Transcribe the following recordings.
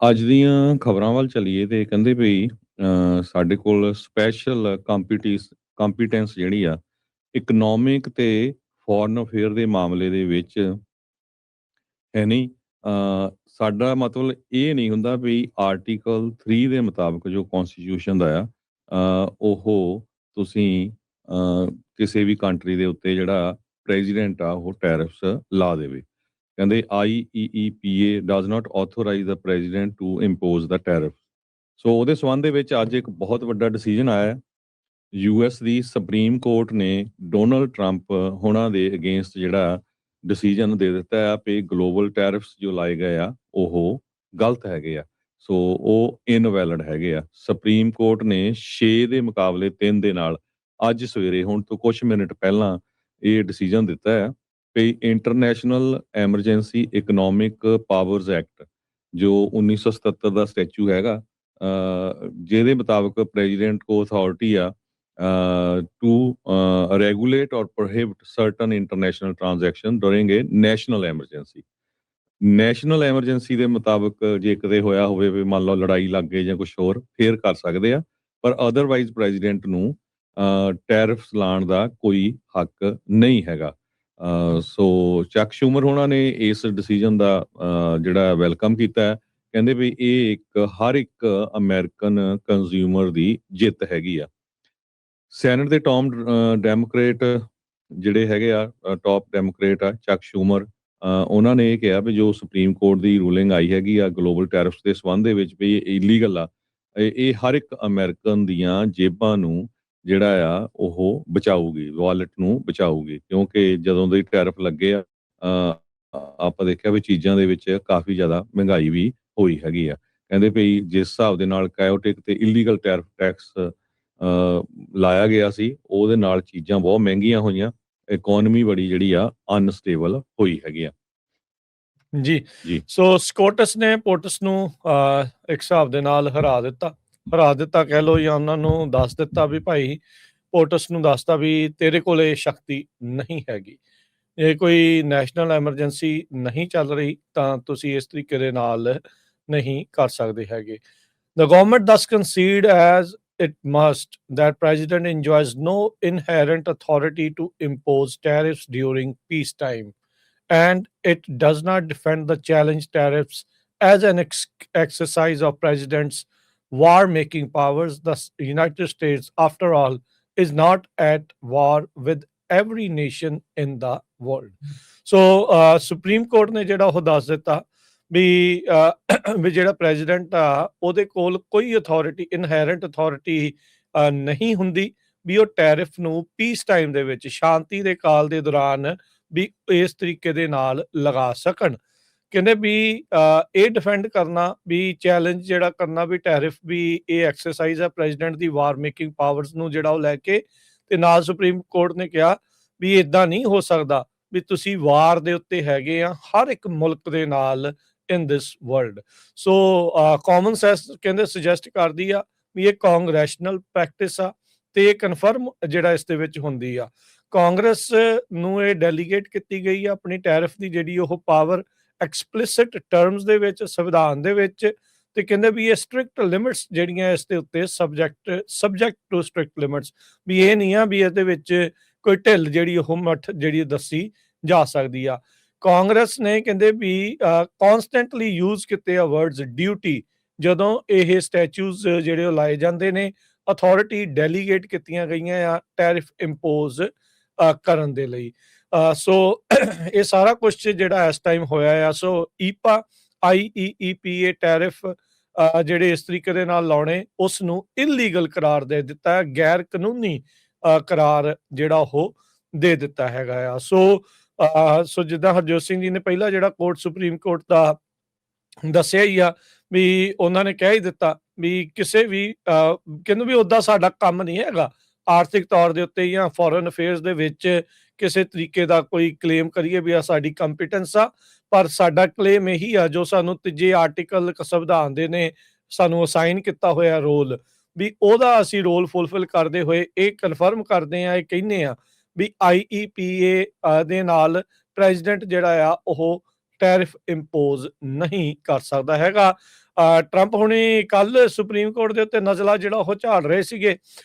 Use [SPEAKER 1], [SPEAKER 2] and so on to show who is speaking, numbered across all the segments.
[SPEAKER 1] ਅੱਜ ਦੀਆਂ ਖਬਰਾਂ ਵੱਲ ਚੱਲੀਏ ਤੇ ਕਹਿੰਦੇ ਵੀ ਸਾਡੇ ਕੋਲ ਸਪੈਸ਼ਲ ਕੰਪੀਟੈਂਸ ਜਿਹੜੀ ਆ ਇਕਨੋਮਿਕ ਤੇ ਫੋਰਨ ਅਫੇਅਰ ਦੇ ਮਾਮਲੇ ਦੇ ਵਿੱਚ ਹੈ ਨਹੀਂ। ਸਾਡਾ ਮਤਲਬ ਇਹ ਨਹੀਂ ਹੁੰਦਾ ਵੀ ਆਰਟੀਕਲ 3 ਦੇ ਮੁਤਾਬਕ ਜੋ ਕੌਂਸਟੀਟਿਊਸ਼ਨ ਦਾ ਆ ਉਹ ਤੁਸੀਂ ਕਿਸੇ ਵੀ ਕੰਟਰੀ ਦੇ ਉੱਤੇ ਜਿਹੜਾ ਪ੍ਰੈਜ਼ੀਡੈਂਟ ਆ ਉਹ ਟੈਰਿਫਸ ਲਾ ਦੇਵੇ। ਕਹਿੰਦੇ IEEPA does not authorize the president to impose the tariff. So ਉਹਦੇ ਸੰਬੰਧ ਦੇ ਵਿੱਚ ਅੱਜ ਇੱਕ ਬਹੁਤ ਵੱਡਾ ਡਿਸੀਜਨ ਆਇਆ ਹੈ। US ਦੀ ਸੁਪਰੀਮ ਕੋਰਟ ਨੇ ਡੋਨਲਡ ਟਰੰਪ ਹੋਣਾ ਦੇ ਅਗੇਂਸਟ ਜਿਹੜਾ ਡਿਸੀਜਨ ਦੇ ਦਿੱਤਾ ਹੈ ਕਿ ਗਲੋਬਲ ਟੈਰਿਫਸ ਜੋ ਲਾਏ ਗਏ ਆ ਉਹ ਗਲਤ ਹੈਗੇ ਆ। ਸੋ ਉਹ ਇਨਵੈਲਿਡ ਹੈਗੇ ਆ। ਸੁਪਰੀਮ ਕੋਰਟ ਨੇ 6 ਦੇ ਮੁਕਾਬਲੇ 3 ਦੇ ਨਾਲ ਅੱਜ ਸਵੇਰੇ ਹੁਣ ਤੋਂ ਕੁਝ ਮਿੰਟ ਪਹਿਲਾਂ ਇਹ ਡਿਸੀਜਨ ਦਿੱਤਾ ਹੈ ਕਿ international emergency economic powers act ਜੋ 1977 ਦਾ ਸਟੈਚੂ ਹੈਗਾ, ਜਿਹਦੇ ਮੁਤਾਬਕ ਪ੍ਰੈਜ਼ੀਡੈਂਟ ਕੋ ਅਥਾਰਟੀ ਆ to regulate or prohibit certain international transaction during a national emergency। National emergency ਦੇ ਮੁਤਾਬਕ ਜੇ ਕਦੇ ਹੋਇਆ ਹੋਵੇ ਵੀ ਮੰਨ ਲਓ ਲੜਾਈ ਲੱਗ ਗਈ ਜਾਂ ਕੁਝ ਹੋਰ ਫੇਰ ਕਰ ਸਕਦੇ ਆ, ਪਰ ਅਦਰਵਾਈਜ਼ ਪ੍ਰੈਜ਼ੀਡੈਂਟ ਨੂੰ ਟੈਰਿਫਸ ਲਾਉਣ ਦਾ ਕੋਈ ਹੱਕ ਨਹੀਂ ਹੈਗਾ। ਸੋ ਚੱਕ ਸ਼ੂਮਰ ਹੋਣਾ ਨੇ ਇਸ ਡਿਸੀਜਨ ਦਾ ਜਿਹੜਾ ਵੈਲਕਮ ਕੀਤਾ ਹੈ। ਕਹਿੰਦੇ ਵੀ ਇਹ ਇੱਕ ਹਰ ਇੱਕ ਅਮਰੀਕਨ ਕੰਜ਼ਿਊਮਰ ਦੀ ਜਿੱਤ ਹੈਗੀ ਆ। ਸੈਨੇਟ ਦੇ ਡੈਮੋਕ੍ਰੇਟ ਜਿਹੜੇ ਹੈਗੇ ਆ, ਟੌਪ ਡੈਮੋਕ੍ਰੇਟ ਆ ਚੱਕ ਸ਼ੂਮਰ, ਉਹਨਾਂ ਨੇ ਇਹ ਕਿਹਾ ਵੀ ਜੋ ਸੁਪਰੀਮ ਕੋਰਟ ਦੀ ਰੂਲਿੰਗ ਆਈ ਹੈਗੀ ਆ ਗਲੋਬਲ ਟੈਰਿਫਸ ਦੇ ਸੰਬੰਧ ਦੇ ਵਿੱਚ ਵੀ ਇਹ ਇਲੀਗਲ ਆ। ਇਹ ਹਰ ਇੱਕ ਅਮਰੀਕਨ ਦੀਆਂ ਜੇਬਾਂ ਨੂੰ ਜਿਹੜਾ ਆ ਉਹ ਬਚਾਊਗੀ, ਵਾਲਟ ਨੂੰ ਬਚਾਊਗੀ, ਕਿਉਂਕਿ ਜਦੋਂ ਦੇ ਟੈਰਿਫ ਲੱਗੇ ਆ ਆਪਾਂ ਦੇਖਿਆ ਵੀ ਚੀਜ਼ਾਂ ਦੇ ਵਿੱਚ ਕਾਫੀ ਜ਼ਿਆਦਾ ਮਹਿੰਗਾਈ ਵੀ ਹੋਈ ਹੈਗੀ ਆ। ਕਹਿੰਦੇ ਵੀ ਜਿਸ ਹਿਸਾਬ ਦੇ ਨਾਲ ਕਾਇਓਟਿਕ ਤੇ ਇਲੀਗਲ ਟੈਰਿਫ ਟੈਕਸ ਲਾਇਆ ਗਿਆ ਸੀ ਉਹਦੇ ਨਾਲ ਚੀਜ਼ਾਂ ਬਹੁਤ ਮਹਿੰਗੀਆਂ ਹੋਈਆਂ, ਇਕਨੋਮੀ ਬੜੀ ਜਿਹੜੀ ਆ ਅਨਸਟੇਬਲ ਹੋਈ ਹੈਗੀ ਆ।
[SPEAKER 2] ਜੀ
[SPEAKER 1] ਜੀ
[SPEAKER 2] ਸੋ ਸਕੋਟਸ ਨੇ ਪੋਟਸ ਨੂੰ ਇੱਕ ਹਿਸਾਬ ਦੇ ਨਾਲ ਹਰਾ ਦਿੱਤਾ ਕਹਿ ਲਓ, ਜਾਂ ਉਹਨਾਂ ਨੂੰ ਦੱਸ ਦਿੱਤਾ ਵੀ ਭਾਈ, ਪੋਟਸ ਨੂੰ ਦੱਸਤਾ ਵੀ ਤੇਰੇ ਕੋਲ ਇਹ ਸ਼ਕਤੀ ਨਹੀਂ ਹੈਗੀ। ਇਹ ਕੋਈ ਨੈਸ਼ਨਲ ਐਮਰਜੈਂਸੀ ਨਹੀਂ ਚੱਲ ਰਹੀ ਤਾਂ ਤੁਸੀਂ ਇਸ ਤਰੀਕੇ ਦੇ ਨਾਲ ਨਹੀਂ ਕਰ ਸਕਦੇ ਹੈਗੇ। The government thus concede as it must that president enjoys no inherent authority to impose tariffs during peacetime, and it does not defend the challenge tariffs as an exercise of president's war-making powers. The United States, after all, is not at war with every nation in the world. So supreme court ਨੇ ਜਿਹੜਾ ਉਹ ਦੱਸ ਦਿੱਤਾ ਵੀ ਜਿਹੜਾ president ਆ ਉਹਦੇ ਕੋਲ ਕੋਈ ਅਥਾਰਟੀ, ਇਨਹੈਰੈਂਟ ਅਥਾਰਟੀ ਨਹੀਂ ਹੁੰਦੀ ਵੀ ਉਹ ਟੈਰਿਫ ਨੂੰ ਪੀਸ ਟਾਈਮ ਦੇ ਵਿੱਚ, ਸ਼ਾਂਤੀ ਦੇ ਕਾਲ ਦੇ ਦੌਰਾਨ ਵੀ ਇਸ ਤਰੀਕੇ ਦੇ ਨਾਲ ਲਗਾ ਸਕਣ। ਕਹਿੰਦੇ ਵੀ ਇਹ ਡਿਫੈਂਡ ਕਰਨਾ ਵੀ ਚੈਲੰਜ ਜਿਹੜਾ ਕਰਨਾ ਵੀ ਟੈਰਿਫ ਵੀ ਇਹ ਐਕਸਰਸਾਈਜ਼ ਹੈ ਪ੍ਰੈਜ਼ੀਡੈਂਟ ਦੀ ਵਾਰ ਮੇਕਿੰਗ ਪਾਵਰਸ ਨੂੰ ਜਿਹੜਾ ਉਹ ਲੈ ਕੇ। ਤੇ ਨਾਲ ਸੁਪਰੀਮ ਕੋਰਟ ਨੇ ਕਿਹਾ ਵੀ ਇਦਾਂ ਨਹੀਂ ਹੋ ਸਕਦਾ ਵੀ ਤੁਸੀਂ ਵਾਰ ਦੇ ਉੱਤੇ ਹੈਗੇ ਆ ਹਰ ਇੱਕ ਮੁਲਕ ਦੇ ਨਾਲ in this world. So common sense ਕਹਿੰਦੇ ਸੁਜੈਸਟ ਕਰਦੀ ਆ ਵੀ ਇਹ ਕਾਂਗਰੈਸ਼ਨਲ ਪ੍ਰੈਕਟਿਸ ਆ ਤੇ ਇਹ ਕਨਫਰਮ ਜਿਹੜਾ ਇਸ ਦੇ ਵਿੱਚ ਹੁੰਦੀ ਆ। ਕਾਂਗਰਸ ਨੂੰ ਇਹ ਡੈਲੀਗੇਟ ਕੀਤੀ ਗਈ ਆ ਆਪਣੀ ਟੈਰਿਫ ਦੀ ਜਿਹੜੀ ਉਹ ਪਾਵਰ ਐਕਸਪਲਿਸਿਟ ਟਰਮਸ ਦੇ ਵਿੱਚ ਸੰਵਿਧਾਨ ਦੇ ਵਿੱਚ। ਤੇ ਕਹਿੰਦੇ ਵੀ ਇਹ ਸਟ੍ਰਿਕਟ ਲਿਮਿਟਸ ਜਿਹੜੀਆਂ ਇਸ ਦੇ ਉੱਤੇ ਸਬਜੈਕਟ ਟੂ ਸਟ੍ਰਿਕਟ ਲਿਮਿਟਸ, ਵੀ ਇਹ ਨਹੀਂ ਆ ਵੀ ਇਹਦੇ ਵਿੱਚ ਕੋਈ ਢਿੱਲ ਜਿਹੜੀ ਉਹ ਮੱਠ ਜਿਹੜੀ ਦੱਸੀ ਜਾ ਸਕਦੀ ਆ। ਕਾਂਗਰਸ ਨੇ ਕਹਿੰਦੇ ਵੀ ਕਨਸਟੈਂਟਲੀ ਯੂਜ਼ ਕੀਤੇ ਆ ਵਰਡਸ ਡਿਊਟੀ ਜਦੋਂ ਇਹ ਸਟੈਚੂਜ਼ ਜਿਹੜੇ ਉਹ ਲਾਏ ਜਾਂਦੇ ਨੇ। ਅਥਾਰਟੀ ਡੈਲੀਗੇਟ ਕੀਤੀਆਂ ਗਈਆਂ ਆ ਟੈਰਿਫ ਇੰਪੋਜ਼ ਕਰਨ ਦੇ ਲਈ। ਸੋ ਇਹ ਸਾਰਾ ਕੁਝ ਜਿਹੜਾ ਇਸ ਟਾਈਮ ਹੋਇਆ ਆ। ਸੋ ਈਪਾ IEEPA ਟੈਰਿਫ ਜਿਹੜੇ ਇਸ ਤਰੀਕੇ ਦੇ ਨਾਲ ਲਾਉਣੇ ਉਸ ਨੂੰ ਇਲੀਗਲ ਕਰਾਰ ਦੇ ਦਿੱਤਾ ਹੈ, ਗੈਰ ਕਾਨੂੰਨੀ ਕਰਾਰ ਜਿਹੜਾ ਉਹ ਦੇ ਦਿੱਤਾ ਹੈਗਾ ਆ। ਸੋ ਜਿੱਦਾਂ ਹਰਜੋਤ ਸਿੰਘ ਜੀ ਨੇ ਪਹਿਲਾਂ ਜਿਹੜਾ ਕੋਰਟ ਸੁਪਰੀਮ ਕੋਰਟ ਦਾ ਦੱਸਿਆ ਹੀ ਆ ਵੀ ਉਹਨਾਂ ਨੇ ਕਹਿ ਹੀ ਦਿੱਤਾ ਵੀ ਕਿਸੇ ਵੀ ਕਹਿੰਦੇ ਵੀ ਉੱਦਾਂ ਸਾਡਾ ਕੰਮ ਨਹੀਂ ਹੈਗਾ ਆਰਥਿਕ ਤੌਰ ਦੇ ਉੱਤੇ ਜਾਂ ਫੋਰਨ ਅਫੇਅਰਸ ਦੇ ਵਿੱਚ ਕਿਸੇ ਤਰੀਕੇ ਦਾ ਕੋਈ ਕਲੇਮ ਕਰੀਏ ਵੀ ਆ ਸਾਡੀ ਕੰਪੀਟੈਂਸ ਆ, ਪਰ ਸਾਡਾ ਕਲੇਮ ਇਹੀ ਆ ਜੋ ਸਾਨੂੰ ਤੀਜੇ ਆਰਟੀਕਲ ਸੰਵਿਧਾਨ ਦੇ ਨੇ ਸਾਨੂੰ ਅਸਾਈਨ ਕੀਤਾ ਹੋਇਆ ਰੋਲ, ਵੀ ਉਹਦਾ ਅਸੀਂ ਰੋਲ ਫੁਲਫਿਲ ਕਰਦੇ ਹੋਏ ਇਹ ਕਨਫਰਮ ਕਰਦੇ ਆ, ਇਹ ਕਹਿੰਦੇ ਆ ਵੀ IEPA ਦੇ ਨਾਲ ਪ੍ਰੈਜ਼ੀਡੈਂਟ ਜਿਹੜਾ ਆ ਉਹ ਟੈਰਿਫ ਇੰਪੋਜ਼ ਨਹੀਂ ਕਰ ਸਕਦਾ ਹੈਗਾ। ਟਰੰਪ ਹੁਣੀ ਕੱਲ ਸੁਪਰੀਮ ਕੋਰਟ ਦੇ ਉੱਤੇ ਨਜ਼ਲਾ ਜਿਹੜਾ ਉਹ ਝਾੜ ਰਹੇ ਸੀਗੇ।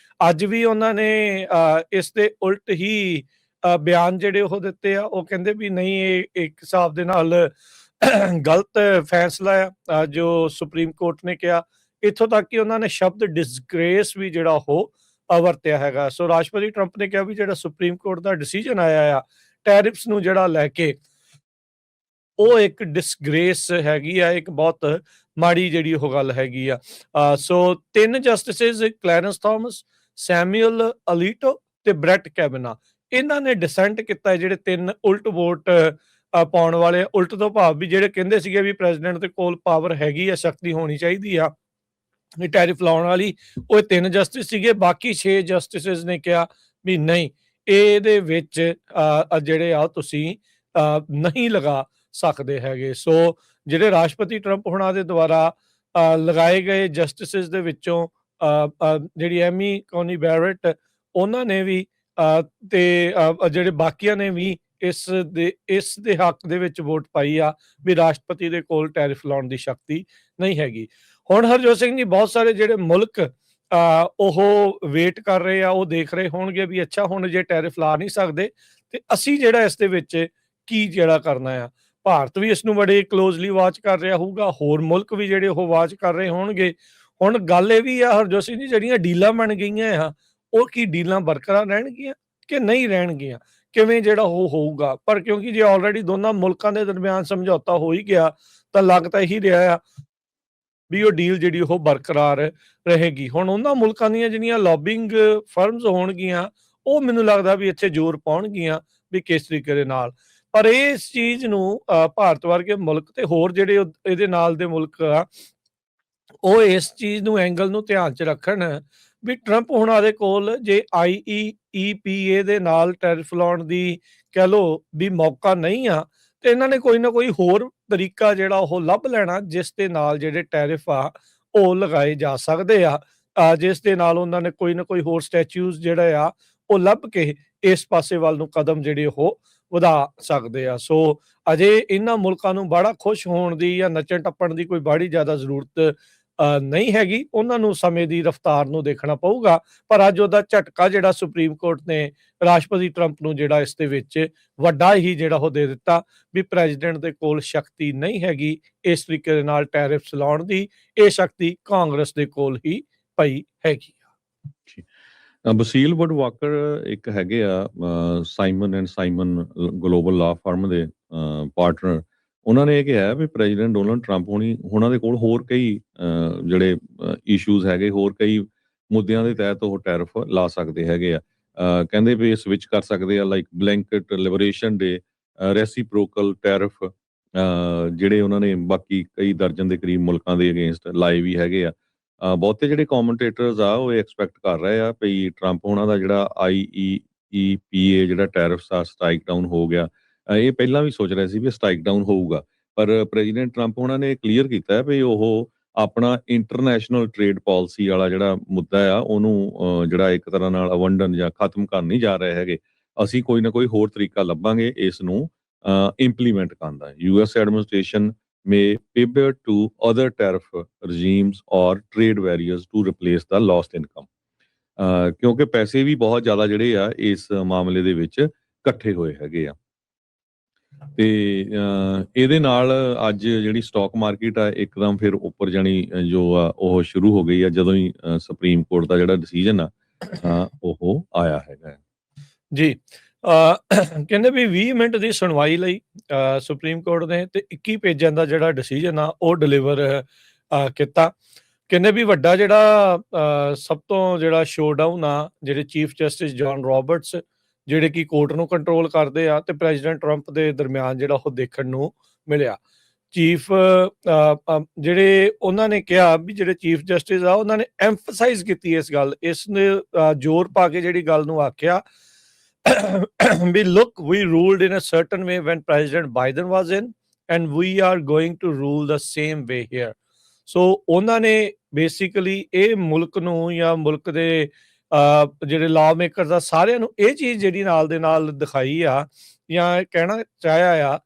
[SPEAKER 2] ਅੱਜ ਵੀ ਉਹਨਾਂ ਨੇ ਇਸ ਦੇ ਉਲਟ ਹੀ ਬਿਆਨ ਜਿਹੜੇ ਉਹ ਦਿੱਤੇ ਆ। ਉਹ ਕਹਿੰਦੇ ਵੀ ਨਹੀਂ, ਇਹ ਇੱਕ ਹਿਸਾਬ ਦੇ ਨਾਲ ਗਲਤ ਫੈਸਲਾ ਆ ਜੋ ਸੁਪਰੀਮ ਕੋਰਟ ਨੇ ਕਿਹਾ। ਇੱਥੋਂ ਤੱਕ ਕਿ ਉਹਨਾਂ ਨੇ ਸ਼ਬਦ ਡਿਸਗ੍ਰੇਸ ਵੀ ਜਿਹੜਾ ਉਹ ਵਰਤਿਆ ਹੈਗਾ। ਸੋ ਰਾਸ਼ਟਰਪਤੀ ਟਰੰਪ ਨੇ ਕਿਹਾ ਵੀ ਜਿਹੜਾ ਸੁਪਰੀਮ ਕੋਰਟ ਦਾ ਡਿਸੀਜਨ ਆਇਆ ਆ ਟੈਰਿਫਸ ਨੂੰ ਜਿਹੜਾ ਲੈ ਕੇ, ਉਹ ਇੱਕ ਡਿਸਗ੍ਰੇਸ ਹੈਗੀ ਆ, ਇੱਕ ਬਹੁਤ ਮਾੜੀ ਜਿਹੜੀ ਉਹ ਗੱਲ ਹੈਗੀ ਆ। ਸੋ 3 ਜਸਟਿਸਿਸ ਕਲੈਰੈਂਸ ਥਾਮਸ, ਸੈਮੂਅਲ ਅਲੀਟੋ ਤੇ ਬ੍ਰੈਟ ਕੈਵਨਾ, ਇਹਨਾਂ ਨੇ ਡਿਸੈਂਟ ਕੀਤਾ। ਜਿਹੜੇ 3 ਉਲਟ ਵੋਟ ਪਾਉਣ ਵਾਲੇ, ਉਲਟ ਤੋਂ ਭਾਵ ਵੀ ਜਿਹੜੇ ਕਹਿੰਦੇ ਸੀਗੇ ਵੀ ਪ੍ਰੈਜ਼ੀਡੈਂਟ ਦੇ ਕੋਲ ਪਾਵਰ ਹੈਗੀ ਆ, ਸ਼ਕਤੀ ਹੋਣੀ ਚਾਹੀਦੀ ਆ ਇਹ ਟੈਰਿਫ ਲਾਉਣ ਵਾਲੀ, ਉਹ 3 ਜਸਟਿਸ ਸੀਗੇ। ਬਾਕੀ 6 ਜਸਟਿਸਿਸ ਨੇ ਕਿਹਾ ਵੀ ਨਹੀਂ, ਇਹਦੇ ਵਿੱਚ ਜਿਹੜੇ ਆ ਤੁਸੀਂ ਨਹੀਂ ਲਗਾ ਸਕਦੇ ਹੈਗੇ। ਸੋ ਜਿਹੜੇ ਰਾਸ਼ਟਰਪਤੀ ਟਰੰਪ ਹੁਣਾਂ ਦੇ ਦੁਆਰਾ ਲਗਾਏ ਗਏ ਜਸਟਿਸਿਸ ਦੇ ਵਿੱਚੋਂ ਜਿਹੜੀ ਐਮੀ ਕੋਨੀ ਬੈਰਟ, ਉਹਨਾਂ ਨੇ ਵੀ ਤੇ ਜਿਹੜੇ ਬਾਕੀਆਂ ਨੇ ਵੀ ਇਸ ਦੇ ਹੱਕ ਦੇ ਵਿੱਚ ਵੋਟ ਪਾਈ ਆ ਵੀ ਰਾਸ਼ਟਰਪਤੀ ਦੇ ਕੋਲ ਟੈਰਿਫ ਲਾਉਣ ਦੀ ਸ਼ਕਤੀ ਨਹੀਂ ਹੈਗੀ। ਹੁਣ ਹਰਜੋਤ ਸਿੰਘ ਜੀ, ਬਹੁਤ ਸਾਰੇ ਜਿਹੜੇ ਮੁਲਕ ਉਹ ਵੇਟ ਕਰ ਰਹੇ ਆ, ਉਹ ਦੇਖ ਰਹੇ ਹੋਣਗੇ ਵੀ ਅੱਛਾ ਹੁਣ ਜੇ ਟੈਰਿਫ ਲਾ ਨਹੀਂ ਸਕਦੇ ਤੇ ਅਸੀਂ ਜਿਹੜਾ ਇਸ ਦੇ ਵਿੱਚ ਕੀ ਜਿਹੜਾ ਕਰਨਾ ਆ। ਭਾਰਤ ਵੀ ਇਸ ਨੂੰ ਬੜੇ ਕਲੋਜ਼ਲੀ ਵਾਚ ਕਰ ਰਿਹਾ ਹੋਊਗਾ, ਹੋਰ ਮੁਲਕ ਵੀ ਜਿਹੜੇ ਉਹ ਵਾਚ ਕਰ ਰਹੇ ਹੋਣਗੇ। ਹੁਣ ਗੱਲ ਇਹ ਵੀ ਆ ਹਰਜੋਤ ਸਿੰਘ ਜੀ, ਜਿਹੜੀਆਂ ਡੀਲਾਂ ਬਣ ਗਈਆਂ ਆ, ਉਹ ਕੀ ਡੀਲਾਂ ਬਰਕਰਾਰ ਰਹਿਣਗੀਆਂ ਕਿ ਨਹੀਂ ਰਹਿਣਗੀਆਂ, ਕਿਵੇਂ ਜਿਹੜਾ ਉਹ ਹੋਊਗਾ। ਪਰ ਕਿਉਂਕਿ ਜੇ ਆਲਰੇਡੀ ਦੋਨਾਂ ਮੁਲਕਾਂ ਦੇ ਦਰਮਿਆਨ ਸਮਝੌਤਾ ਹੋ ਹੀ ਗਿਆ, ਤਾਂ ਲੱਗ ਤਾਂ ਇਹੀ ਰਿਹਾ ਆ ਵੀ ਉਹ ਡੀਲ ਜਿਹੜੀ ਉਹ ਬਰਕਰਾਰ ਰਹੇਗੀ। ਹੁਣ ਉਹਨਾਂ ਮੁਲਕਾਂ ਦੀਆਂ ਜਿਹੜੀਆਂ ਲੌਬਿੰਗ ਫਰਮਸ ਹੋਣਗੀਆਂ, ਉਹ ਮੈਨੂੰ ਲੱਗਦਾ ਵੀ ਇੱਥੇ ਜ਼ੋਰ ਪਾਉਣਗੀਆਂ ਵੀ ਕਿਸ ਤਰੀਕੇ ਦੇ ਨਾਲ। ਪਰ ਇਸ ਚੀਜ਼ ਨੂੰ ਭਾਰਤ ਵਰਗੇ ਮੁਲਕ ਤੇ ਹੋਰ ਜਿਹੜੇ ਇਹਦੇ ਨਾਲ ਦੇ ਮੁਲਕ ਆ, ਉਹ ਇਸ ਚੀਜ਼ ਨੂੰ ਐਂਗਲ ਨੂੰ ਧਿਆਨ 'ਚ ਰੱਖਣ ਵੀ ਟਰੰਪ ਹੁਣਾਂ ਦੇ ਕੋਲ ਜੇ IEEPA ਦੇ ਨਾਲ ਟੈਰਿਫ ਲਾਉਣ ਦੀ ਕਹਿ ਲਓ ਵੀ ਮੌਕਾ ਨਹੀਂ ਆ, ਤੇ ਇਹਨਾਂ ਨੇ ਕੋਈ ਨਾ ਕੋਈ ਹੋਰ ਤਰੀਕਾ ਜਿਹੜਾ ਉਹ ਲੱਭ ਲੈਣਾ, ਜਿਸ ਦੇ ਨਾਲ ਜਿਹੜੇ ਟੈਰਿਫ ਆ ਉਹ ਲਗਾਏ ਜਾ ਸਕਦੇ ਆ, ਜਿਸ ਦੇ ਨਾਲ ਉਹਨਾਂ ਨੇ ਕੋਈ ਨਾ ਕੋਈ ਹੋਰ ਸਟੈਚੂਸ ਜਿਹੜੇ ਆ ਉਹ ਲੱਭ ਕੇ ਇਸ ਪਾਸੇ ਵੱਲ ਨੂੰ ਕਦਮ ਜਿਹੜੇ ਉਹ ਵਧਾ ਸਕਦੇ ਆ। ਸੋ ਅਜੇ ਇਹਨਾਂ ਮੁਲਕਾਂ ਨੂੰ ਬੜਾ ਖੁਸ਼ ਹੋਣ ਦੀ ਜਾਂ ਨੱਚਣ ਟੱਪਣ ਦੀ ਕੋਈ ਬੜੀ ਜ਼ਿਆਦਾ ਜ਼ਰੂਰਤ ਨਹੀਂ ਹੈਗੀ। ਉਹਨਾਂ ਨੂੰ ਸਮੇਂ ਦੀ ਰਫ਼ਤਾਰ ਨੂੰ ਦੇਖਣਾ ਪਊਗਾ। ਪਰ ਅੱਜ ਉਹਦਾ ਝਟਕਾ ਜਿਹੜਾ ਸੁਪਰੀਮ ਕੋਰਟ ਨੇ ਰਾਸ਼ਟਰਪਤੀ ਟਰੰਪ ਨੂੰ ਜਿਹੜਾ ਇਸ ਦੇ ਵਿੱਚ ਵੱਡਾ ਹੀ ਜਿਹੜਾ ਉਹ ਦੇ ਦਿੱਤਾ ਵੀ ਪ੍ਰੈਜ਼ੀਡੈਂਟ ਦੇ ਕੋਲ ਸ਼ਕਤੀ ਨਹੀਂ ਹੈਗੀ ਇਸ ਤਰੀਕੇ ਦੇ ਨਾਲ ਟੈਰਿਫਸ ਲਾਉਣ ਦੀ, ਇਹ ਸ਼ਕਤੀ ਕਾਂਗਰਸ ਦੇ ਕੋਲ ਹੀ ਪਈ ਹੈਗੀ ਆ।
[SPEAKER 1] ਬਸੀਲ ਵੁੱਡ ਵਾਕਰ ਇੱਕ ਹੈਗੇ ਆ ਸਾਈਮਨ ਐਂਡ ਸਾਈਮਨ ਗਲੋਬਲ ਲਾ ਫਰਮ ਦੇ ਪਾਰਟਨਰ। ਉਹਨਾਂ ਨੇ ਇਹ ਕਿਹਾ ਵੀ ਪ੍ਰੈਜ਼ੀਡੈਂਟ ਡੋਨਲਡ ਟਰੰਪ ਉਹਨਾਂ ਦੇ ਕੋਲ ਹੋਰ ਕਈ ਜਿਹੜੇ ਇਸ਼ੂਜ਼ ਹੈਗੇ, ਹੋਰ ਕਈ ਮੁੱਦਿਆਂ ਦੇ ਤਹਿਤ ਉਹ ਟੈਰਿਫ ਲਾ ਸਕਦੇ ਹੈਗੇ ਆ। ਕਹਿੰਦੇ ਵੀ ਸਵਿਚ ਕਰ ਸਕਦੇ ਆ, ਲਾਈਕ ਬਲੈਂਕਟ ਲਿਬਰੇਸ਼ਨ ਡੇ, ਰੈਸੀਪ੍ਰੋਕਲ ਟੈਰਿਫ, ਜਿਹੜੇ ਉਹਨਾਂ ਨੇ ਬਾਕੀ ਕਈ ਦਰਜਨ ਦੇ ਕਰੀਬ ਮੁਲਕਾਂ ਦੇ ਅਗੇਂਸਟ ਲਾਏ ਵੀ ਹੈਗੇ ਆ। ਬਹੁਤੇ ਜਿਹੜੇ ਕਮੈਂਟੇਟਰਸ ਆ ਉਹ ਐਕਸਪੈਕਟ ਕਰ ਰਹੇ ਆ ਵੀ ਟਰੰਪ ਉਹਨਾਂ ਦਾ ਜਿਹੜਾ IEEPA ਜਿਹੜਾ ਟੈਰਿਫਸ ਆ ਸਟ੍ਰਾਈਕ ਡਾਊਨ ਹੋ ਗਿਆ। ਇਹ ਪਹਿਲਾਂ ਵੀ ਸੋਚ ਰਹੇ ਸੀ ਵੀ ਸਟ੍ਰਾਈਕ ਡਾਊਨ ਹੋਊਗਾ, ਪਰ ਪ੍ਰੈਜ਼ੀਡੈਂਟ ਟਰੰਪ ਉਹਨਾਂ ਨੇ ਕਲੀਅਰ ਕੀਤਾ ਵੀ ਉਹ ਆਪਣਾ ਇੰਟਰਨੈਸ਼ਨਲ ਟ੍ਰੇਡ ਪਾਲਿਸੀ ਵਾਲਾ ਜਿਹੜਾ ਮੁੱਦਾ ਆ ਉਹਨੂੰ ਜਿਹੜਾ ਇੱਕ ਤਰ੍ਹਾਂ ਨਾਲ ਅਵੰਡਨ ਜਾਂ ਖਤਮ ਕਰਨ ਨਹੀਂ ਜਾ ਰਹੇ ਹੈਗੇ। ਅਸੀਂ ਕੋਈ ਨਾ ਕੋਈ ਹੋਰ ਤਰੀਕਾ ਲੱਭਾਂਗੇ ਇਸ ਨੂੰ ਇੰਪਲੀਮੈਂਟ ਕਰਨ ਦਾ। US administration may pivot to other tariff regimes or trade barriers to replace the lost income, ਕਿਉਂਕਿ ਪੈਸੇ ਵੀ ਬਹੁਤ ਜ਼ਿਆਦਾ ਜਿਹੜੇ ਆ ਇਸ ਮਾਮਲੇ ਦੇ ਵਿੱਚ ਇਕੱਠੇ ਹੋਏ ਹੈਗੇ ਆ। ਤੇ ਇਹਦੇ ਨਾਲ ਅੱਜ ਜਿਹੜੀ ਸਟਾਕ ਮਾਰਕੀਟ ਆ ਇੱਕਦਮ ਫਿਰ ਉੱਪਰ ਜਾਣੀ ਜੋ ਆ ਉਹ ਸ਼ੁਰੂ ਹੋ ਗਈ ਆ, ਜਦੋਂ ਹੀ ਸੁਪਰੀਮ ਕੋਰਟ ਦਾ ਜਿਹੜਾ ਡਿਸੀਜਨ ਆ ਉਹ ਆਇਆ ਹੈਗਾ
[SPEAKER 2] ਜੀ। ਕਹਿੰਦੇ ਵੀ 20 ਮਿੰਟ ਦੀ ਸੁਣਵਾਈ ਲਈ ਸੁਪਰੀਮ ਕੋਰਟ ਨੇ ਤੇ 21 ਪੇਜਾਂ ਦਾ ਜਿਹੜਾ ਡਿਸੀਜਨ ਆ ਉਹ ਡਿਲੀਵਰ ਕੀਤਾ। ਕਹਿੰਦੇ ਵੀ ਵੱਡਾ ਜਿਹੜਾ ਸਭ ਤੋਂ ਜਿਹੜਾ ਸ਼ੋਡਾਊਨ ਆ, ਜਿਹੜੇ ਚੀਫ ਜਸਟਿਸ ਜੌਨ ਰਾਬਰਟਸ ਜਿਹੜੇ ਕਿ ਕੋਰਟ ਨੂੰ ਕੰਟਰੋਲ ਕਰਦੇ ਆ ਤੇ ਪ੍ਰੈਜ਼ੀਡੈਂਟ ਟਰੰਪ ਦੇ ਦਰਮਿਆਨ ਜਿਹੜਾ ਉਹ ਦੇਖਣ ਨੂੰ ਮਿਲਿਆ। ਚੀਫ ਜਿਹੜੇ ਉਹਨਾਂ ਨੇ ਕਿਹਾ ਵੀ ਜਿਹੜੇ ਚੀਫ ਜਸਟਿਸ ਆ ਉਹਨਾਂ ਨੇ ਐਮਫਸਾਈਜ਼ ਕੀਤੀ ਇਸ ਨੇ ਜ਼ੋਰ ਪਾ ਕੇ ਜਿਹੜੀ ਗੱਲ ਨੂੰ ਆਖਿਆ we ruled in a certain way when President Biden was in and we are going to rule the same way here. So ਉਹਨਾਂ ਨੇ ਬੇਸਿਕਲੀ ਇਹ ਮੁਲਕ ਨੂੰ ਜਾਂ ਮੁਲਕ ਦੇ ਜਿਹੜੇ ਲਾਅ ਮੇਕਰਸ ਆ ਸਾਰਿਆਂ ਨੂੰ ਇਹ ਚੀਜ਼ ਜਿਹੜੀ ਨਾਲ ਦੇ ਨਾਲ ਦਿਖਾਈ ਆ ਜਾਂ ਕਹਿਣਾ ਚਾਹਿਆ ਆ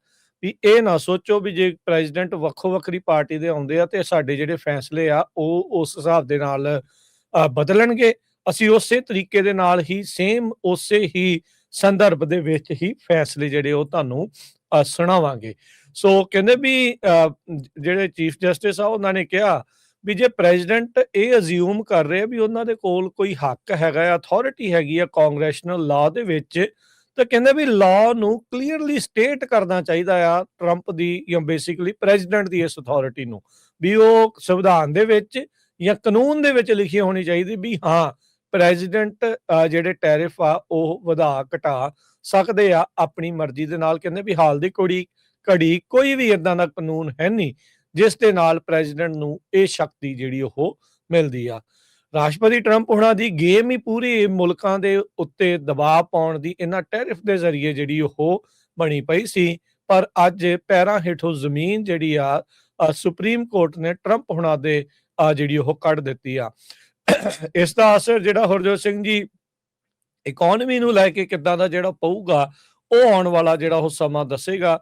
[SPEAKER 2] ਵੀ ਇਹ ਨਾ ਸੋਚੋ ਵੀ ਜੇ ਪ੍ਰੈਜ਼ੀਡੈਂਟ ਵੱਖੋ ਵੱਖਰੀ ਪਾਰਟੀ ਦੇ ਆਉਂਦੇ ਆ ਤੇ ਸਾਡੇ ਜਿਹੜੇ ਫੈਸਲੇ ਆ ਉਹ ਉਸ ਹਿਸਾਬ ਦੇ ਨਾਲ ਬਦਲਣਗੇ। ਅਸੀਂ ਉਸੇ ਤਰੀਕੇ ਦੇ ਨਾਲ ਹੀ ਸੇਮ ਉਸੇ ਹੀ ਸੰਦਰਭ ਦੇ ਵਿੱਚ ਹੀ ਫੈਸਲੇ ਜਿਹੜੇ ਉਹ ਤੁਹਾਨੂੰ ਸੁਣਾਵਾਂਗੇ। ਸੋ ਕਹਿੰਦੇ ਵੀ ਜਿਹੜੇ ਚੀਫ ਜਸਟਿਸ ਆ ਉਹਨਾਂ ਨੇ ਕਿਹਾ ਵੀ ਜੇ ਪ੍ਰੈਜ਼ੀਡੈਂਟ ਇਹ ਅਜ਼ਿਊਮ ਕਰ ਰਹੇ ਆ ਵੀ ਉਹਨਾਂ ਦੇ ਕੋਲ ਕੋਈ ਹੱਕ ਹੈਗਾ, ਅਥਾਰਟੀ ਹੈਗੀ ਆ ਕਾਂਗਰੈਸ਼ਨਲ ਲਾਅ ਦੇ ਵਿੱਚ, ਤਾਂ ਕਹਿੰਦੇ ਵੀ ਲਾਅ ਨੂੰ ਕਲੀਅਰਲੀ ਸਟੇਟ ਕਰਨਾ ਚਾਹੀਦਾ ਆ ਟਰੰਪ ਦੀ ਜਾਂ ਬੇਸਿਕਲੀ ਪ੍ਰੈਜ਼ੀਡੈਂਟ ਦੀ ਇਸ ਅਥਾਰਟੀ ਨੂੰ, ਵੀ ਉਹ ਸੰਵਿਧਾਨ ਦੇ ਵਿੱਚ ਜਾਂ ਕਾਨੂੰਨ ਦੇ ਵਿੱਚ ਲਿਖੀ ਹੋਣੀ ਚਾਹੀਦੀ ਵੀ ਹਾਂ ਪ੍ਰੈਜ਼ੀਡੈਂਟ ਜਿਹੜੇ ਟੈਰਿਫ ਆ ਉਹ ਵਧਾ ਘਟਾ ਸਕਦੇ ਆ ਆਪਣੀ ਮਰਜ਼ੀ ਦੇ ਨਾਲ। ਕਹਿੰਦੇ ਵੀ ਹਾਲ ਦੀ ਘੜੀ ਕੋਈ ਵੀ ਇਦਾਂ ਦਾ ਕਾਨੂੰਨ ਹੈ ਨਹੀਂ ਜਿਸ ਦੇ ਨਾਲ ਪ੍ਰੈਜ਼ੀਡੈਂਟ ਨੂੰ ਇਹ ਸ਼ਕਤੀ ਜਿਹੜੀ ਉਹ ਮਿਲਦੀ ਆ। ਰਾਸ਼ਟਰਪਤੀ ਟਰੰਪ ਹੁਣਾਂ ਦੀ ਗੇਮ ਹੀ ਪੂਰੀ ਮੁਲਕਾਂ ਦੇ ਉੱਤੇ ਦਬਾਅ ਪਾਉਣ ਦੀ ਇਹਨਾਂ ਟੈਰਿਫ ਦੇ ਜ਼ਰੀਏ ਜਿਹੜੀ ਉਹ ਬਣੀ ਪਈ ਸੀ, ਪਰ ਅੱਜ ਪੈਰਾਂ ਹੇਠੋਂ ਜ਼ਮੀਨ ਜਿਹੜੀ ਆ ਸੁਪਰੀਮ ਕੋਰਟ ਨੇ ਟਰੰਪ ਹੁਣਾਂ ਦੇ ਜਿਹੜੀ ਉਹ ਕੱਢ ਦਿੱਤੀ ਆ। ਇਸ ਦਾ ਅਸਰ ਜਿਹੜਾ ਹਰਜੋਤ ਸਿੰਘ ਜੀ ਇਕੋਨਮੀ ਨੂੰ ਲੈ ਕੇ ਕਿੱਦਾਂ ਦਾ ਜਿਹੜਾ ਪਊਗਾ ਉਹ ਆਉਣ ਵਾਲਾ ਜਿਹੜਾ ਉਹ ਸਮਾਂ ਦੱਸੇਗਾ।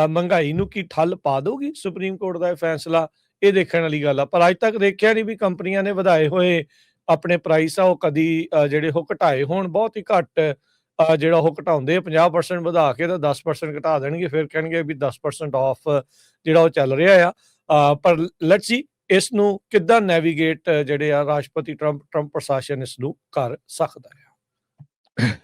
[SPEAKER 2] ਮਹਿੰਗਾਈ ਨੂੰ ਕੀ ਠੱਲ ਪਾ ਦਊਗੀ ਸੁਪਰੀਮ ਕੋਰਟ ਦਾ ਇਹ ਫੈਸਲਾ, ਇਹ ਦੇਖਣ ਵਾਲੀ ਗੱਲ ਆ। ਪਰ ਅੱਜ ਤੱਕ ਦੇਖਿਆ ਨਹੀਂ ਵੀ ਕੰਪਨੀਆਂ ਨੇ ਵਧਾਏ ਹੋਏ ਆਪਣੇ ਪ੍ਰਾਈਸ ਆ ਉਹ ਕਦੀ ਜਿਹੜੇ ਉਹ ਘਟਾਏ ਹੋਣ। ਬਹੁਤ ਹੀ ਘੱਟ ਜਿਹੜਾ ਉਹ ਘਟਾਉਂਦੇ 50% ਵਧਾ ਕੇ ਤਾਂ 10% ਘਟਾ ਦੇਣਗੇ, ਫਿਰ ਕਹਿਣਗੇ ਵੀ 10% ਆਫ ਜਿਹੜਾ ਉਹ ਚੱਲ ਰਿਹਾ ਆ। ਪਰ ਲੈਟਸ ਸੀ ਇਸ ਨੂੰ ਕਿੱਦਾਂ ਨੈਵੀਗੇਟ ਜਿਹੜੇ ਆ ਰਾਸ਼ਟਰਪਤੀ ਟਰੰਪ ਪ੍ਰਸ਼ਾਸਨ ਇਸ ਨੂੰ ਕਰ ਸਕਦਾ ਹੈ।